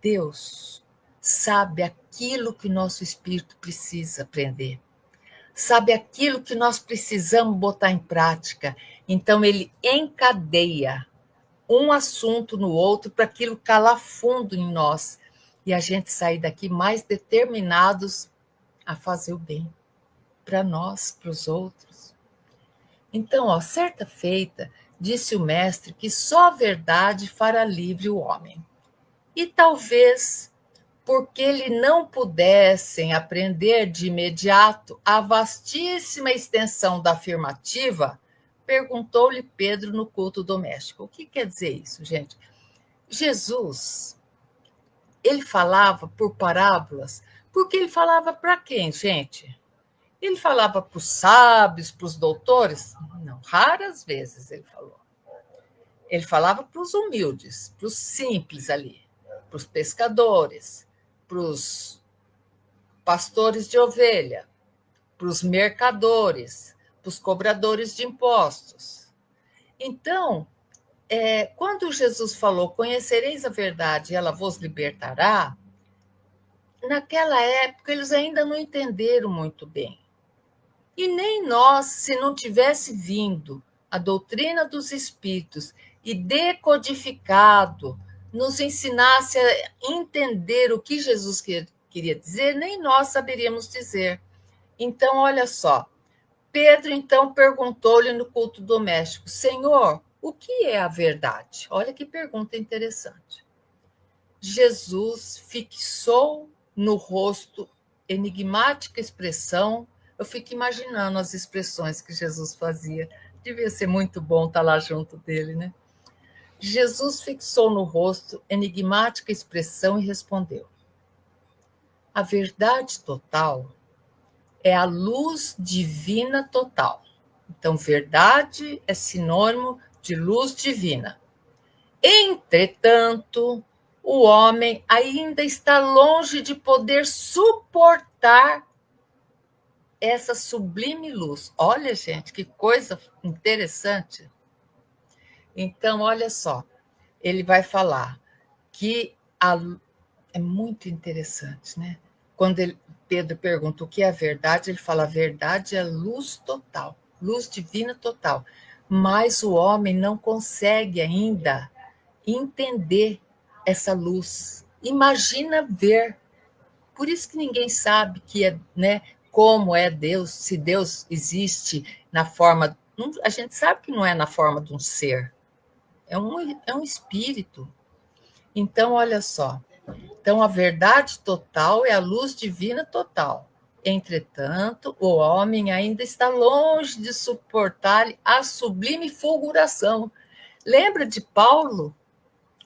Deus sabe aquilo que nosso espírito precisa aprender. Sabe aquilo que nós precisamos botar em prática. Então, ele encadeia um assunto no outro para aquilo calar fundo em nós e a gente sair daqui mais determinados a fazer o bem para nós, para os outros. Então, ó, certa feita, disse o mestre que só a verdade fará livre o homem. E talvez porque ele não pudessem aprender de imediato a vastíssima extensão da afirmativa, perguntou-lhe Pedro no culto doméstico. O que quer dizer isso, gente? Jesus, ele falava por parábolas, porque ele falava para quem, gente? Ele falava para os sábios, para os doutores? Não, raras vezes ele falou. Ele falava para os humildes, para os simples ali, para os pescadores, para os pastores de ovelha, para os mercadores, para os cobradores de impostos. Então, quando Jesus falou, conhecereis a verdade e ela vos libertará, naquela época eles ainda não entenderam muito bem. E nem nós, se não tivesse vindo a doutrina dos Espíritos e decodificado, nos ensinasse a entender o que Jesus queria dizer, nem nós saberíamos dizer. Então, olha só, Pedro então perguntou-lhe no culto doméstico, Senhor, o que é a verdade? Olha que pergunta interessante. Jesus fixou no rosto enigmática expressão. Eu fico imaginando as expressões que Jesus fazia. Devia ser muito bom estar lá junto dele, né? Jesus fixou no rosto enigmática expressão e respondeu: a verdade total é a luz divina total. Então, verdade é sinônimo de luz divina. Entretanto, o homem ainda está longe de poder suportar essa sublime luz. Olha, gente, que coisa interessante. Então, olha só, ele vai falar que é muito interessante, né? Quando Pedro pergunta o que é a verdade, ele fala: a verdade é luz total, luz divina total. Mas o homem não consegue ainda entender essa luz. Imagina ver. Por isso que ninguém sabe que é, né, como é Deus, se Deus existe na forma. A gente sabe que não é na forma de um ser, é um espírito. Então, olha só. Então, a verdade total é a luz divina total. Entretanto, o homem ainda está longe de suportar a sublime fulguração. Lembra de Paulo,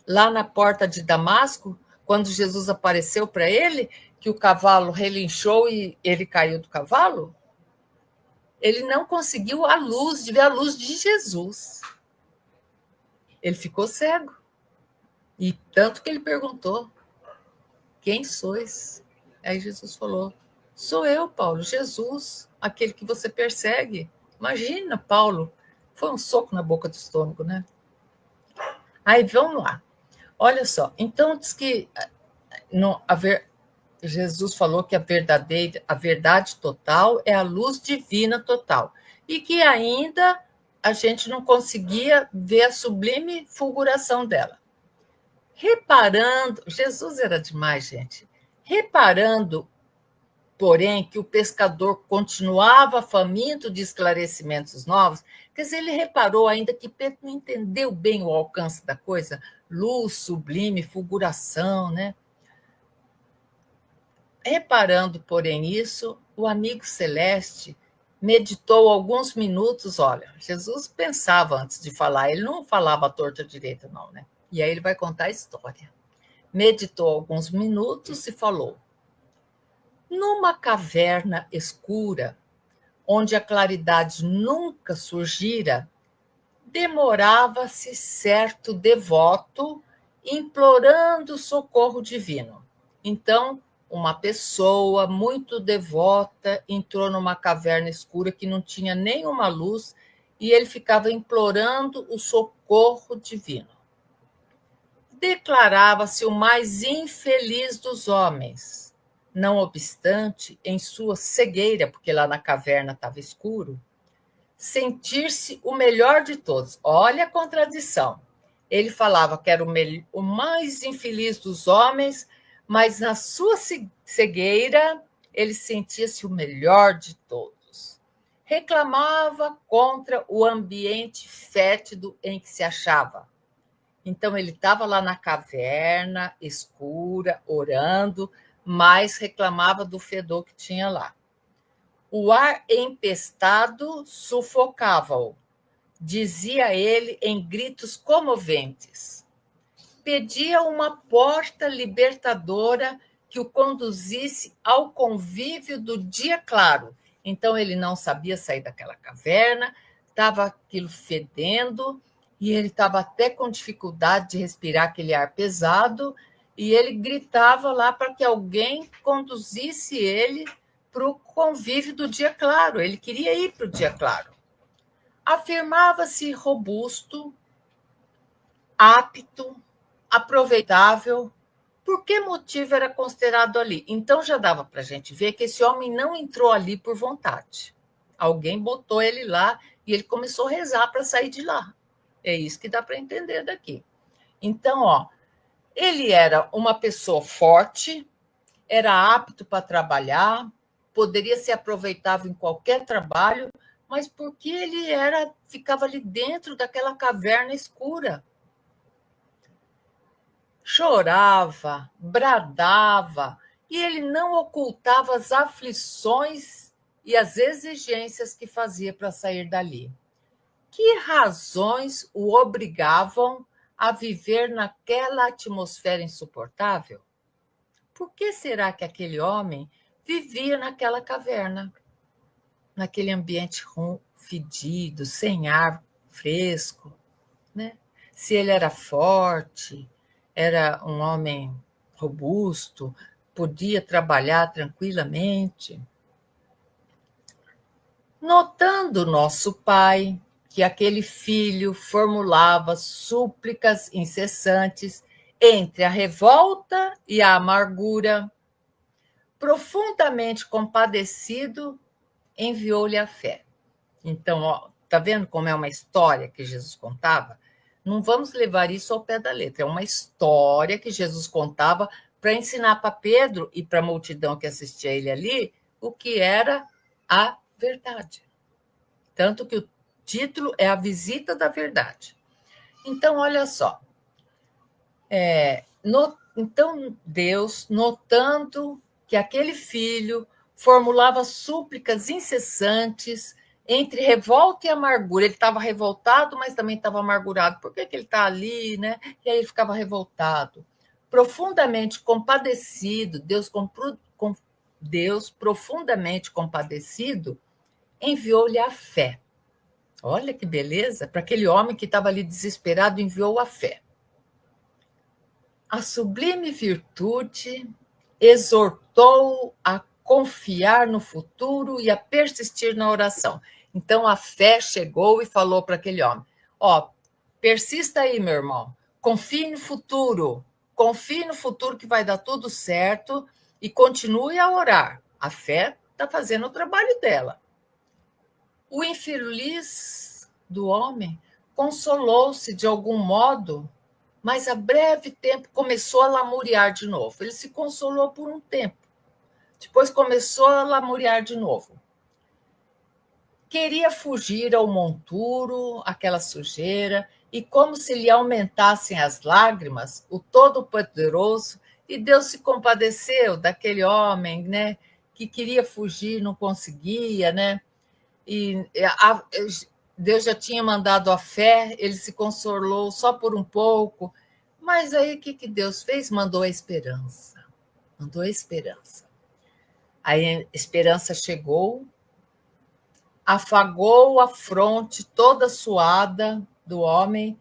lá na porta de Damasco, quando Jesus apareceu para ele, que o cavalo relinchou e ele caiu do cavalo? Ele não conseguiu a luz, de ver a luz de Jesus. Ele ficou cego. E tanto que ele perguntou: quem sois? Aí Jesus falou: sou eu, Paulo, Jesus, aquele que você persegue. Imagina, Paulo, foi um soco na boca do estômago, né? Aí, vamos lá. Olha só, então diz que Jesus falou que a verdade total é a luz divina total. E que ainda a gente não conseguia ver a sublime fulguração dela. Reparando, Jesus era demais, gente. Reparando, porém, que o pescador continuava faminto de esclarecimentos novos, quer dizer, ele reparou ainda que Pedro não entendeu bem o alcance da coisa, luz, sublime, fulguração, né? Reparando, porém, isso, o amigo celeste meditou alguns minutos. Olha, Jesus pensava antes de falar, ele não falava à torta direita, não, né? E aí ele vai contar a história. Meditou alguns minutos e falou: numa caverna escura, onde a claridade nunca surgira, demorava-se certo devoto implorando socorro divino. Então, uma pessoa muito devota entrou numa caverna escura que não tinha nenhuma luz e ele ficava implorando o socorro divino. Declarava-se o mais infeliz dos homens. Não obstante, em sua cegueira, porque lá na caverna estava escuro, sentir-se o melhor de todos. Olha a contradição. Ele falava que era o mais infeliz dos homens, mas na sua cegueira ele sentia-se o melhor de todos. Reclamava contra o ambiente fétido em que se achava. Então ele estava lá na caverna escura, orando, mas reclamava do fedor que tinha lá. O ar empestado sufocava-o, dizia ele em gritos comoventes. Pedia uma porta libertadora que o conduzisse ao convívio do dia claro. Então ele não sabia sair daquela caverna, estava aquilo fedendo, e ele estava até com dificuldade de respirar aquele ar pesado, e ele gritava lá para que alguém conduzisse ele para o convívio do dia claro. Ele queria ir para o dia claro. Afirmava-se robusto, apto, aproveitável. Por que motivo era considerado ali? Então já dava para a gente ver que esse homem não entrou ali por vontade. Alguém botou ele lá e ele começou a rezar para sair de lá. É isso que dá para entender daqui. Então, ele era uma pessoa forte, era apto para trabalhar, poderia ser aproveitável em qualquer trabalho, mas porque ele ficava ali dentro daquela caverna escura. Chorava, bradava, e ele não ocultava as aflições e as exigências que fazia para sair dali. Que razões o obrigavam a viver naquela atmosfera insuportável? Por que será que aquele homem vivia naquela caverna, naquele ambiente fedido, sem ar fresco, né? Se ele era forte, era um homem robusto, podia trabalhar tranquilamente. Notando nosso pai que aquele filho formulava súplicas incessantes entre a revolta e a amargura, profundamente compadecido, enviou-lhe a fé. Então, tá vendo como é uma história que Jesus contava? Não vamos levar isso ao pé da letra. É uma história que Jesus contava para ensinar para Pedro e para a multidão que assistia ele ali o que era a verdade. Tanto que o título é A Visita da Verdade. Então, olha só. Então, Deus, notando que aquele filho formulava súplicas incessantes entre revolta e amargura. Ele estava revoltado, mas também estava amargurado. Por que ele está ali, né? E aí ele ficava revoltado. Profundamente compadecido, Deus profundamente compadecido, enviou-lhe a fé. Olha que beleza! Para aquele homem que estava ali desesperado, enviou a fé. A sublime virtude exortou-o a confiar no futuro e a persistir na oração. Então a fé chegou e falou para aquele homem: persista aí, meu irmão, confie no futuro que vai dar tudo certo e continue a orar. A fé está fazendo o trabalho dela. O infeliz do homem consolou-se de algum modo, mas a breve tempo começou a lamuriar de novo. Ele se consolou por um tempo, depois começou a lamuriar de novo. Queria fugir ao monturo, aquela sujeira, e como se lhe aumentassem as lágrimas, o Todo-Poderoso, e Deus se compadeceu daquele homem, né, que queria fugir, não conseguia, né? E Deus já tinha mandado a fé, ele se consolou só por um pouco, mas aí o que Deus fez? Mandou a esperança. Mandou a esperança. Aí a esperança chegou, afagou a fronte toda suada do homem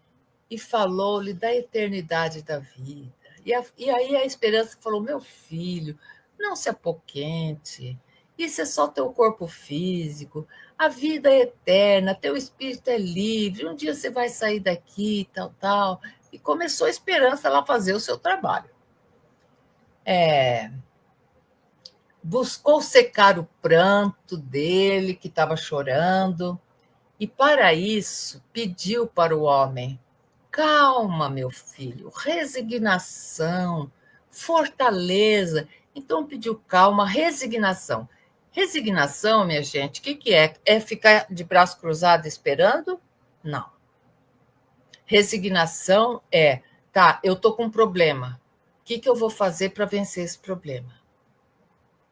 e falou-lhe da eternidade da vida. E aí a esperança falou: meu filho, não se apoquente, isso é só teu corpo físico, a vida é eterna, teu espírito é livre, um dia você vai sair daqui, tal, tal. E começou a esperança lá fazer o seu trabalho. Buscou secar o pranto dele, que estava chorando, e para isso pediu para o homem: calma, meu filho, resignação, fortaleza. Então pediu calma, resignação. Resignação, minha gente, o que é? É ficar de braço cruzado esperando? Não. Resignação é, tá, eu estou com um problema. O que eu vou fazer para vencer esse problema?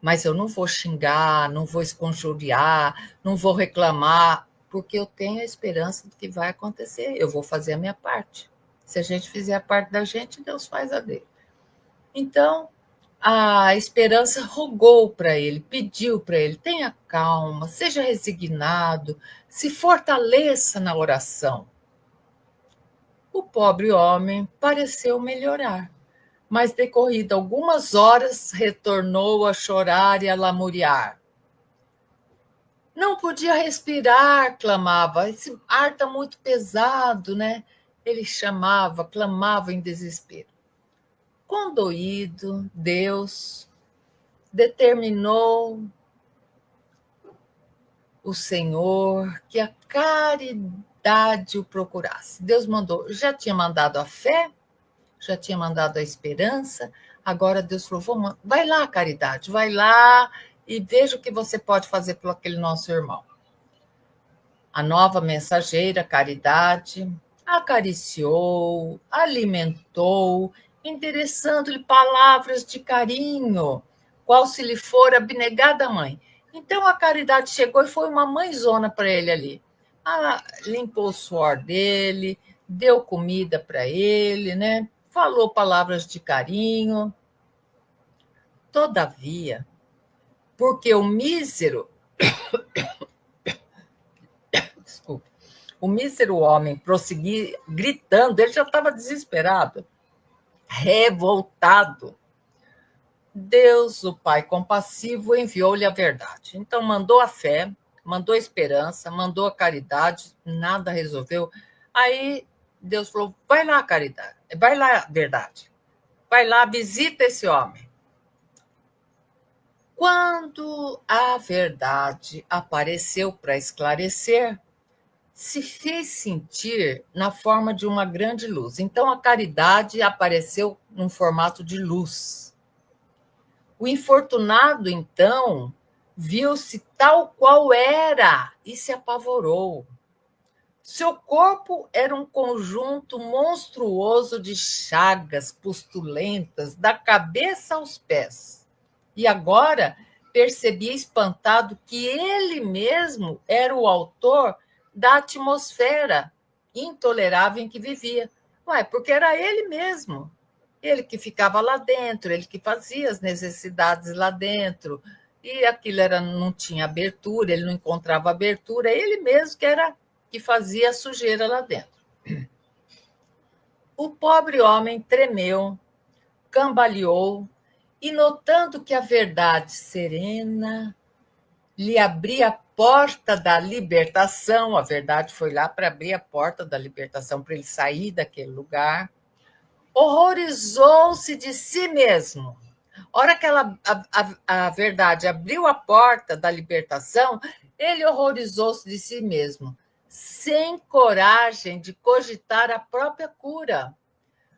Mas eu não vou xingar, não vou esconjuriar, não vou reclamar, porque eu tenho a esperança do que vai acontecer. Eu vou fazer a minha parte. Se a gente fizer a parte da gente, Deus faz a dele. Então, a esperança rogou para ele, pediu para ele: tenha calma, seja resignado, se fortaleça na oração. O pobre homem pareceu melhorar, mas decorrido algumas horas retornou a chorar e a lamuriar. Não podia respirar, clamava. Esse ar está muito pesado, né? Ele chamava, clamava em desespero. Condoído, Deus determinou o Senhor que a caridade o procurasse. Deus mandou, já tinha mandado a fé, já tinha mandado a esperança, agora Deus falou: vai lá, caridade, vai lá e veja o que você pode fazer por aquele nosso irmão. A nova mensageira, Caridade, acariciou, alimentou, endereçando-lhe palavras de carinho, qual se lhe fora abnegada mãe. Então a Caridade chegou e foi uma mãezona para ele ali. Limpou o suor dele, deu comida para ele, né? Falou palavras de carinho. Todavia, porque o mísero, desculpe, o mísero homem prosseguia gritando, ele já estava desesperado, revoltado. Deus, o Pai compassivo, enviou-lhe a verdade. Então mandou a fé, mandou a esperança, mandou a caridade, nada resolveu. Aí Deus falou: vai lá, caridade, vai lá, verdade. Vai lá, visita esse homem. Quando a verdade apareceu para esclarecer, se fez sentir na forma de uma grande luz. Então, a caridade apareceu num formato de luz. O infortunado, então, viu-se tal qual era e se apavorou. Seu corpo era um conjunto monstruoso de chagas pustulentas, da cabeça aos pés. E agora percebia espantado que ele mesmo era o autor da atmosfera intolerável em que vivia. Ué, porque era ele mesmo. Ele que ficava lá dentro, ele que fazia as necessidades lá dentro. E aquilo não tinha abertura, ele não encontrava abertura. Ele mesmo que fazia a sujeira lá dentro. O pobre homem tremeu, cambaleou, e notando que a verdade serena lhe abria a porta da libertação, a verdade foi lá para abrir a porta da libertação, para ele sair daquele lugar, horrorizou-se de si mesmo. A hora que a verdade abriu a porta da libertação, ele horrorizou-se de si mesmo, sem coragem de cogitar a própria cura.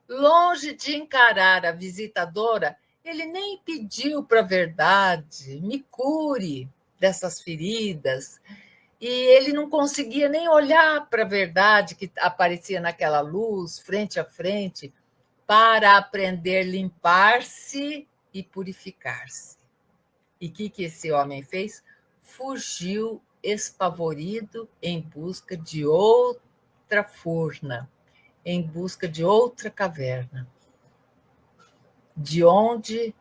Longe de encarar a visitadora, ele nem pediu para a verdade, me cure dessas feridas. E ele não conseguia nem olhar para a verdade que aparecia naquela luz, frente a frente, para aprender a limpar-se e purificar-se. E o que esse homem fez? Fugiu espavorido em busca de outra furna, em busca de outra caverna, de onde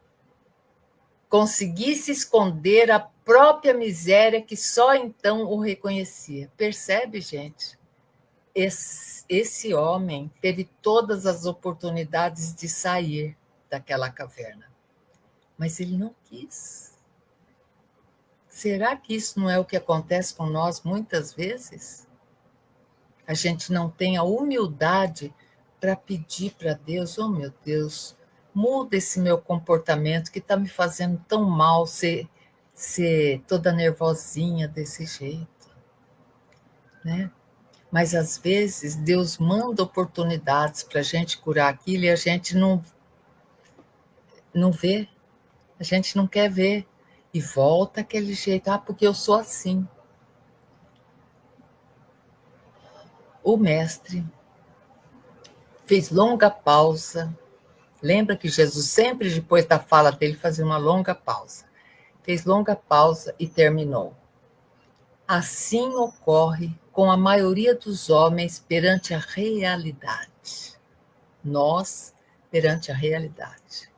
conseguisse esconder a própria miséria que só então o reconhecia. Percebe, gente? Esse homem teve todas as oportunidades de sair daquela caverna, mas ele não quis. Será que isso não é o que acontece com nós muitas vezes? A gente não tem a humildade para pedir para Deus, oh meu Deus, muda esse meu comportamento que está me fazendo tão mal ser toda nervosinha desse jeito, né? Mas às vezes Deus manda oportunidades para a gente curar aquilo e a gente não vê, a gente não quer ver. E volta aquele jeito, porque eu sou assim. O mestre fez longa pausa. Lembra que Jesus sempre, depois da fala dele, fazia uma longa pausa. Fez longa pausa e terminou. Assim ocorre com a maioria dos homens perante a realidade. Nós, perante a realidade.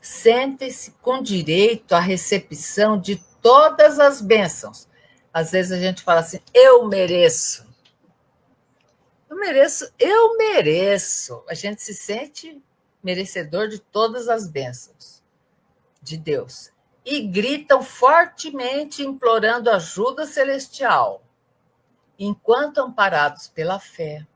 Sentem-se com direito à recepção de todas as bênçãos. Às vezes a gente fala assim, eu mereço. Eu mereço, eu mereço. A gente se sente merecedor de todas as bênçãos de Deus. E gritam fortemente implorando ajuda celestial, enquanto amparados pela fé,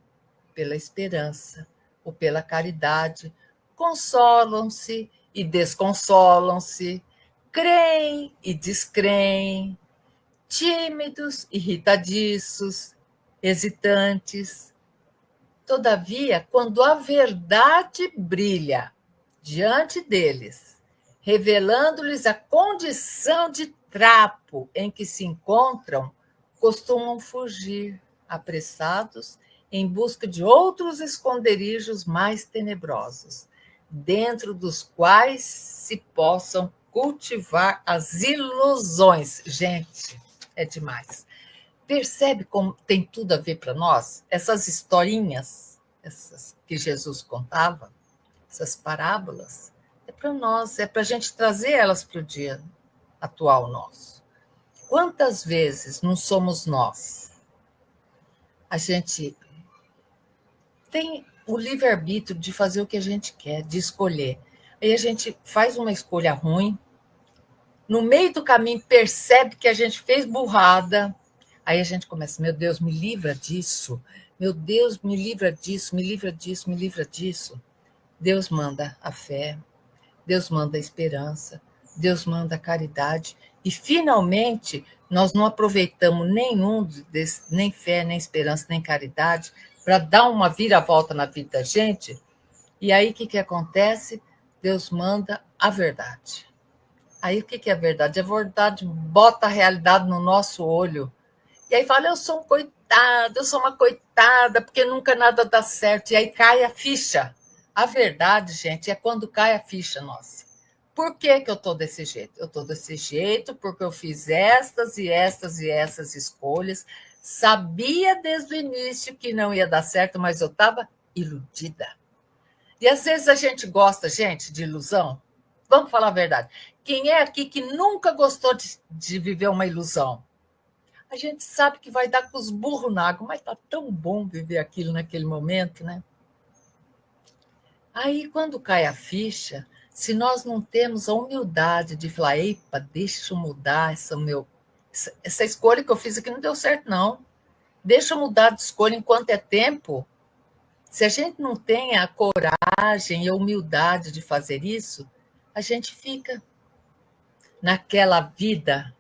pela esperança ou pela caridade, consolam-se e desconsolam-se, creem e descreem, tímidos, irritadiços, hesitantes. Todavia, quando a verdade brilha diante deles, revelando-lhes a condição de trapo em que se encontram, costumam fugir, apressados, em busca de outros esconderijos mais tenebrosos, dentro dos quais se possam cultivar as ilusões. Gente, é demais. Percebe como tem tudo a ver para nós? Essas historinhas, essas que Jesus contava, essas parábolas, é para nós, é para a gente trazer elas para o dia atual nosso. Quantas vezes não somos nós? A gente tem o livre-arbítrio de fazer o que a gente quer, de escolher. Aí a gente faz uma escolha ruim, no meio do caminho percebe que a gente fez burrada, aí a gente começa, meu Deus, me livra disso, meu Deus, me livra disso, me livra disso, me livra disso. Deus manda a fé, Deus manda a esperança, Deus manda a caridade, e finalmente nós não aproveitamos nenhum desses, nem fé, nem esperança, nem caridade, para dar uma viravolta na vida da gente, e aí o que acontece? Deus manda a verdade. Aí o que é a verdade? A verdade bota a realidade no nosso olho. E aí fala, eu sou um coitado, eu sou uma coitada, porque nunca nada dá certo. E aí cai a ficha. A verdade, gente, é quando cai a ficha nossa. Por que eu estou desse jeito? Eu estou desse jeito porque eu fiz estas e estas e essas escolhas. Sabia desde o início que não ia dar certo, mas eu estava iludida. E às vezes a gente gosta, gente, de ilusão. Vamos falar a verdade. Quem é aqui que nunca gostou de viver uma ilusão? A gente sabe que vai dar com os burros na água, mas está tão bom viver aquilo naquele momento, né? Aí, quando cai a ficha, se nós não temos a humildade de falar, epa, deixa eu mudar essa escolha que eu fiz aqui não deu certo, não. Deixa eu mudar de escolha enquanto é tempo. Se a gente não tem a coragem e a humildade de fazer isso, a gente fica naquela vida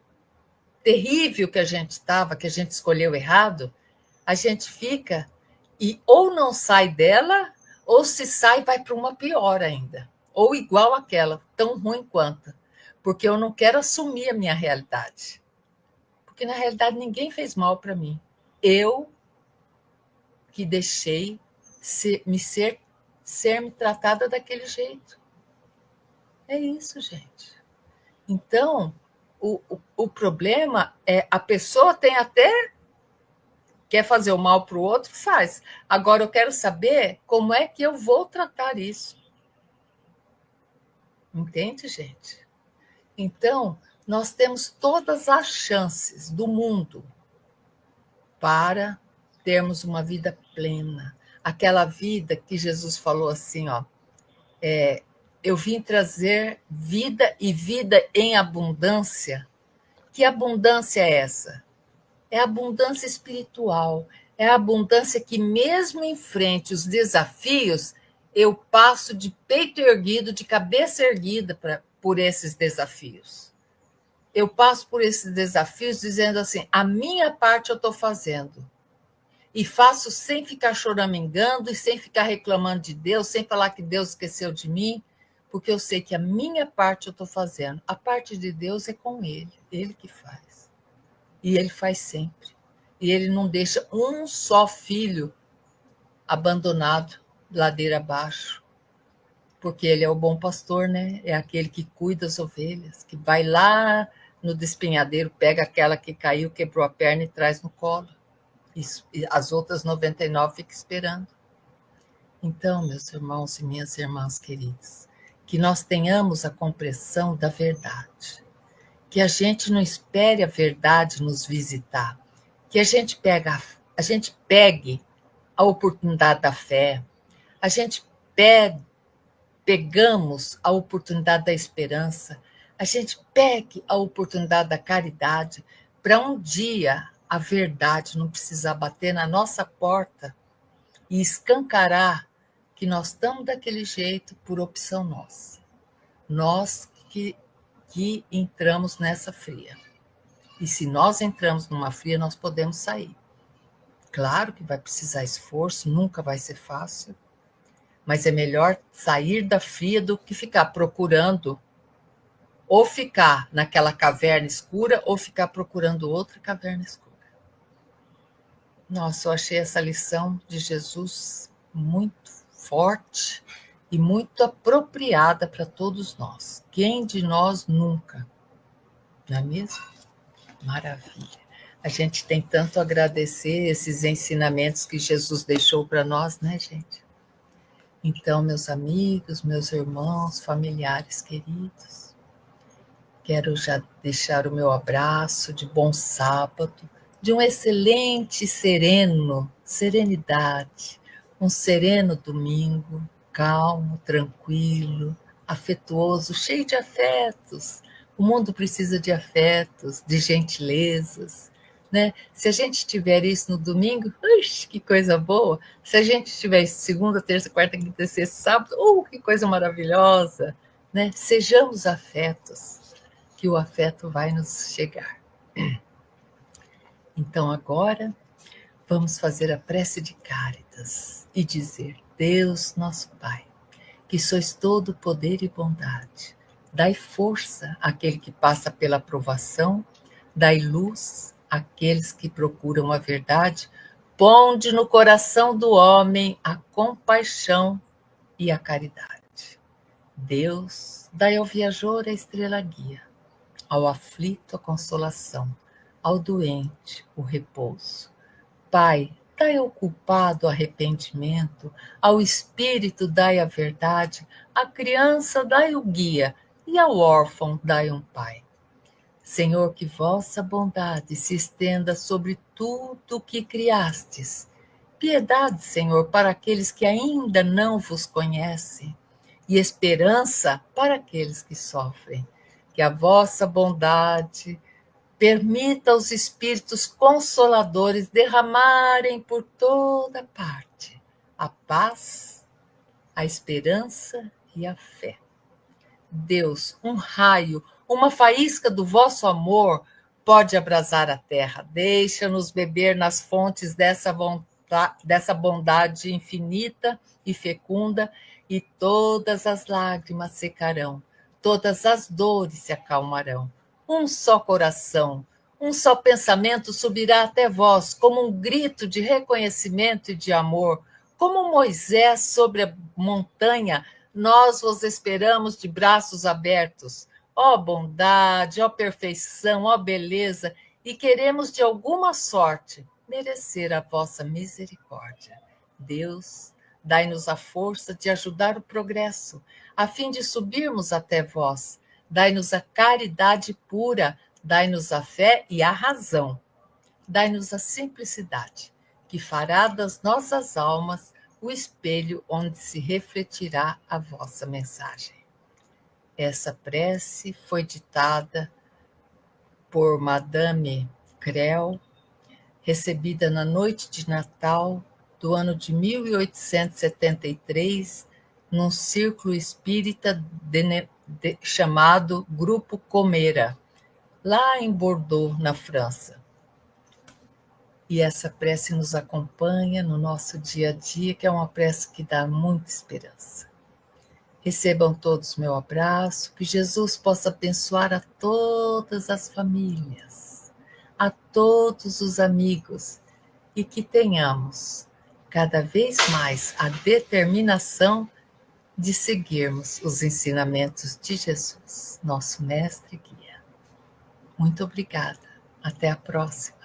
terrível que a gente estava, que a gente escolheu errado, a gente fica e ou não sai dela, ou se sai, vai para uma pior ainda, ou igual àquela, tão ruim quanto, porque eu não quero assumir a minha realidade, porque na realidade ninguém fez mal para mim, eu que deixei ser-me tratada daquele jeito. É isso, gente. Então, o problema é a pessoa tem até quer fazer o mal para o outro, faz. Agora eu quero saber como é que eu vou tratar isso. Entende, gente? Então, nós temos todas as chances do mundo para termos uma vida plena. Aquela vida que Jesus falou assim, ó, eu vim trazer vida e vida em abundância. Que abundância é essa? É a abundância espiritual, é a abundância que, mesmo em frente aos desafios, eu passo de peito erguido, de cabeça erguida por esses desafios. Eu passo por esses desafios dizendo assim, a minha parte eu estou fazendo. E faço sem ficar choramingando e sem ficar reclamando de Deus, sem falar que Deus esqueceu de mim, porque eu sei que a minha parte eu estou fazendo. A parte de Deus é com Ele que faz. E Ele faz sempre. E Ele não deixa um só filho abandonado, ladeira abaixo. Porque Ele é o bom pastor, né? É aquele que cuida das ovelhas, que vai lá no despenhadeiro, pega aquela que caiu, quebrou a perna e traz no colo. Isso, e as outras 99 ficam esperando. Então, meus irmãos e minhas irmãs queridas, que nós tenhamos a compreensão da verdade. Que a gente não espere a verdade nos visitar, que a gente pegue a oportunidade da fé, a gente pegamos a oportunidade da esperança, a gente pegue a oportunidade da caridade, para um dia a verdade não precisar bater na nossa porta e escancarar que nós estamos daquele jeito por opção nossa. Nós que entramos nessa fria. E se nós entramos numa fria, nós podemos sair. Claro que vai precisar esforço, nunca vai ser fácil, mas é melhor sair da fria do que ficar procurando, ou ficar naquela caverna escura, ou ficar procurando outra caverna escura. Nossa, eu achei essa lição de Jesus muito forte e muito apropriada para todos nós. Quem de nós nunca? Não é mesmo? Maravilha. A gente tem tanto a agradecer esses ensinamentos que Jesus deixou para nós, né, gente? Então, meus amigos, meus irmãos, familiares queridos, quero já deixar o meu abraço de bom sábado, de um excelente serenidade, um sereno domingo, calmo, tranquilo, afetuoso, cheio de afetos. O mundo precisa de afetos, de gentilezas, né? Se a gente tiver isso no domingo, que coisa boa. Se a gente tiver isso segunda, terça, quarta, quinta, sexta, sábado, que coisa maravilhosa, né? Sejamos afetos, que o afeto vai nos chegar. Então agora vamos fazer a prece de Cáritas e dizer: Deus, nosso Pai, que sois todo poder e bondade, dai força àquele que passa pela provação, dai luz àqueles que procuram a verdade, ponde no coração do homem a compaixão e a caridade. Deus, dai ao viajor a estrela guia, ao aflito a consolação, ao doente o repouso. Pai, dai ao culpado o arrependimento, ao espírito dai a verdade, à criança dai o guia e ao órfão dai um pai. Senhor, que vossa bondade se estenda sobre tudo o que criastes. Piedade, Senhor, para aqueles que ainda não vos conhecem, e esperança para aqueles que sofrem. Que a vossa bondade permita aos espíritos consoladores derramarem por toda parte a paz, a esperança e a fé. Deus, um raio, uma faísca do vosso amor pode abrasar a terra. Deixa-nos beber nas fontes dessa dessa bondade infinita e fecunda, e todas as lágrimas secarão, todas as dores se acalmarão. Um só coração, um só pensamento subirá até vós, como um grito de reconhecimento e de amor. Como Moisés sobre a montanha, nós vos esperamos de braços abertos. Ó bondade, ó perfeição, ó beleza, e queremos de alguma sorte merecer a vossa misericórdia. Deus, dai-nos a força de ajudar o progresso, a fim de subirmos até vós. Dai-nos a caridade pura, dai-nos a fé e a razão. Dai-nos a simplicidade, que fará das nossas almas o espelho onde se refletirá a vossa mensagem. Essa prece foi ditada por Madame Creel, recebida na noite de Natal do ano de 1873, num círculo espírita chamado Grupo Comera, lá em Bordeaux, na França. E essa prece nos acompanha no nosso dia a dia, que é uma prece que dá muita esperança. Recebam todos meu abraço, que Jesus possa abençoar a todas as famílias, a todos os amigos, e que tenhamos cada vez mais a determinação de seguirmos os ensinamentos de Jesus, nosso mestre e guia. Muito obrigada. Até a próxima.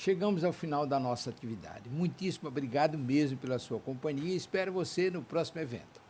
chegamos ao final da nossa atividade. Muitíssimo obrigado mesmo pela sua companhia e espero você no próximo evento.